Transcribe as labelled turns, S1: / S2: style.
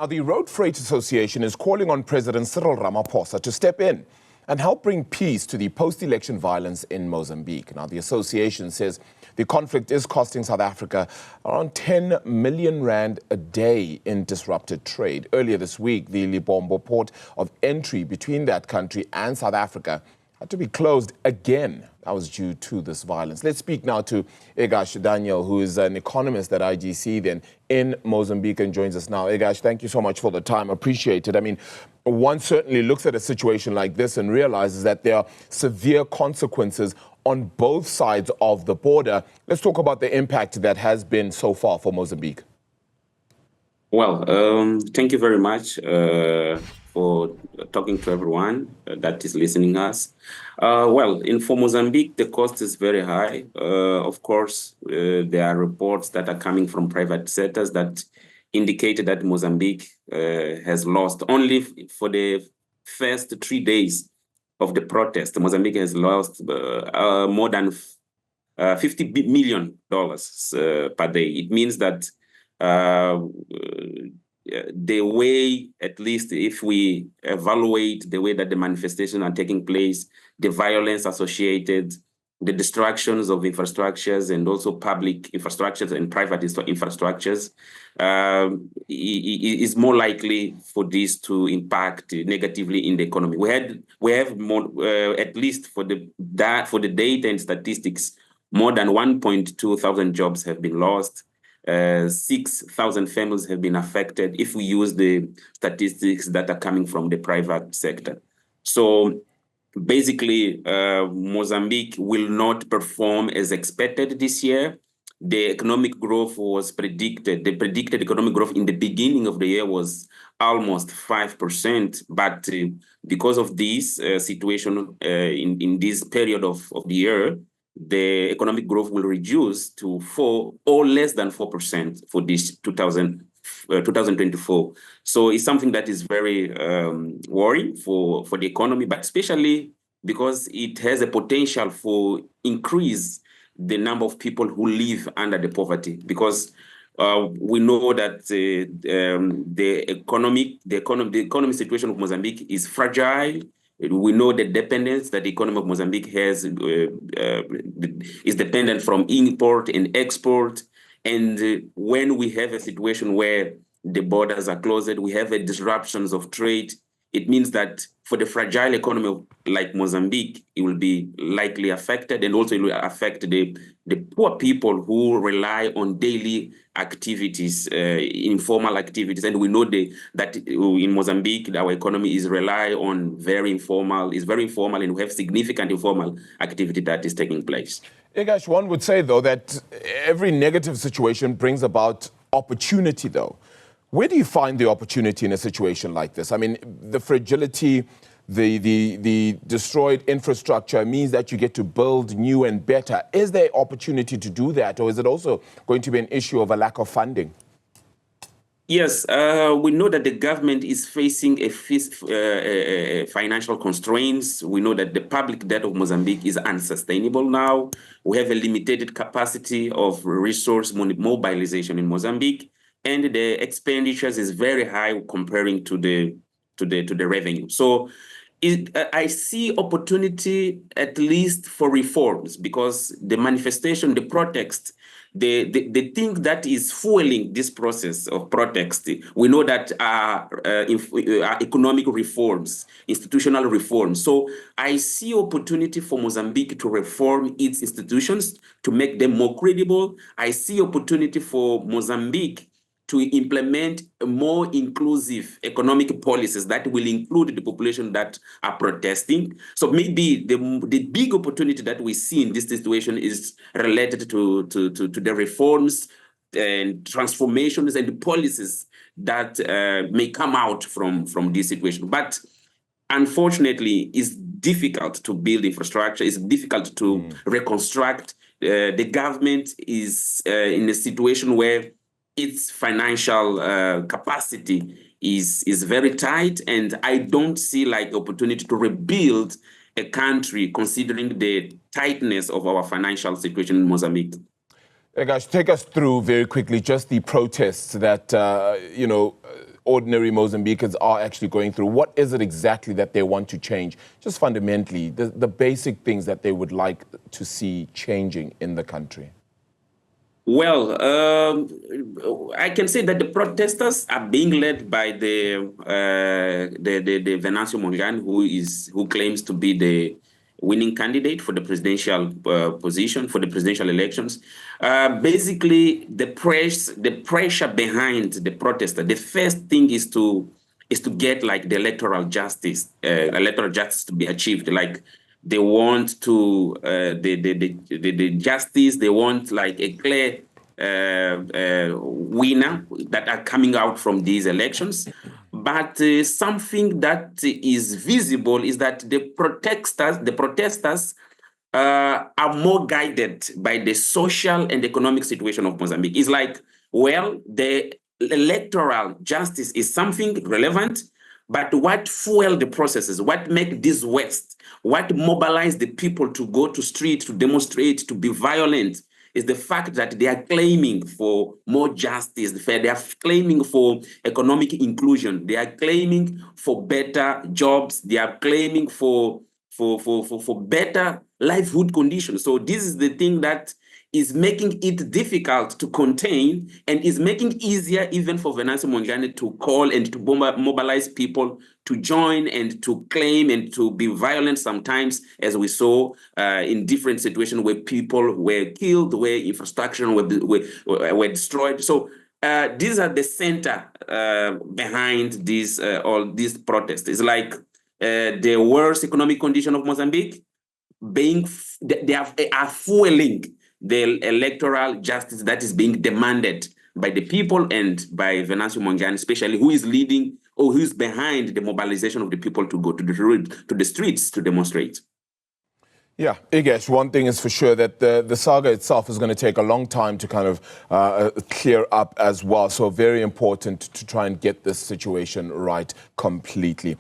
S1: Now, the Road Freight Association is calling on President Cyril Ramaphosa to step in and help bring peace to the post-election violence in Mozambique. Now, the association says the conflict is costing South Africa around 10 million rand a day in disrupted trade. Earlier this week, the Lebombo Port of Entry between that country and South Africa had to be closed again. That was due to this violence. Let's speak now to Egas Daniel, who is an economist at IGC then in Mozambique and joins us now. Egas, thank you so much for the time. Appreciate it. I mean, one certainly looks at a situation like this and realizes that there are severe consequences on both sides of the border. Let's talk about the impact that has been so far for Mozambique.
S2: Well, thank you very much for talking to everyone that is listening us. For Mozambique, the cost is very high. Of course, there are reports that are coming from private sectors that indicated that Mozambique has lost only for the first 3 days of the protest. Mozambique has lost more than $50 million per day. It means that the way, at least if we evaluate the way that the manifestations are taking place, the violence associated, the destructions of infrastructures and also public infrastructures and private infrastructures, is more likely for this to impact negatively in the economy. We have more, at least for the data and statistics, more than 1.2 thousand jobs have been lost. 6,000 families have been affected if we use the statistics that are coming from the private sector. So basically, Mozambique will not perform as expected this year. The economic growth was predicted. The predicted economic growth in the beginning of the year was almost 5%. But because of this situation in this period of the year, the economic growth will reduce to 4 or less than 4% for this 2024. So it's something that is very worrying for the economy, but especially because it has a potential for increase the number of people who live under the poverty. Because we know that the economic situation of Mozambique is fragile. We know the dependence that the economy of Mozambique has is dependent from import and export. And when we have a situation where the borders are closed, we have disruptions of trade, it means that for the fragile economy like Mozambique, it will be likely affected, and also it will affect the poor people who rely on daily activities, informal activities. And we know that in Mozambique, our economy is rely on very informal, and we have significant informal activity that is taking place.
S1: Egas, one would say, though, that every negative situation brings about opportunity, though. Where do you find the opportunity in a situation like this? I mean, the fragility, the destroyed infrastructure means that you get to build new and better. Is there opportunity to do that, or is it also going to be an issue of a lack of funding?
S2: Yes, we know that the government is facing financial constraints. We know that the public debt of Mozambique is unsustainable now. We have a limited capacity of resource mobilization in Mozambique, and the expenditures is very high comparing to the revenue. So I see opportunity at least for reforms, because the manifestation, the protest, the thing that is fueling this process of protest, we know that economic reforms, institutional reforms. So I see opportunity for Mozambique to reform its institutions, to make them more credible. I see opportunity for Mozambique to implement more inclusive economic policies that will include the population that are protesting. So maybe the big opportunity that we see in this situation is related to the reforms and transformations and the policies that may come out from this situation. But unfortunately, it's difficult to build infrastructure. It's difficult to reconstruct. The government is in a situation where its financial capacity is very tight, and I don't see like opportunity to rebuild a country considering the tightness of our financial situation in Mozambique.
S1: Egas, take us through very quickly just the protests that ordinary Mozambicans are actually going through? What is it exactly that they want to change? Just fundamentally, the basic things that they would like to see changing in the country.
S2: Well, I can say that the protesters are being led by the Venancio Mondlane, who claims to be the winning candidate for the presidential position, for the presidential elections. Basically, the pressure behind the protester, the first thing is to get like the electoral justice to be achieved. Like they want to the justice. They want like a clear winner that are coming out from these elections. But something that is visible is that the protesters are more guided by the social and economic situation of Mozambique. It's like, well, the electoral justice is something relevant, but what fuel the processes, what make this West, what mobilize the people to go to street, to demonstrate, to be violent, is the fact that they are claiming for more justice. They are claiming for economic inclusion. They are claiming for better jobs. They are claiming for better livelihood conditions. So this is the thing that is making it difficult to contain and is making easier even for Venancio Mondlane to call and to mobilize people to join and to claim and to be violent sometimes, as we saw in different situations where people were killed, where infrastructure were destroyed. So these are the center behind all these protests. It's like the worst economic condition of Mozambique they are fueling the electoral justice that is being demanded by the people and by Venancio Mondlane, especially, who is leading or who is behind the mobilization of the people to go to the streets to demonstrate.
S1: Yeah, Egas, one thing is for sure that the saga itself is going to take a long time to kind of clear up as well. So very important to try and get this situation right completely.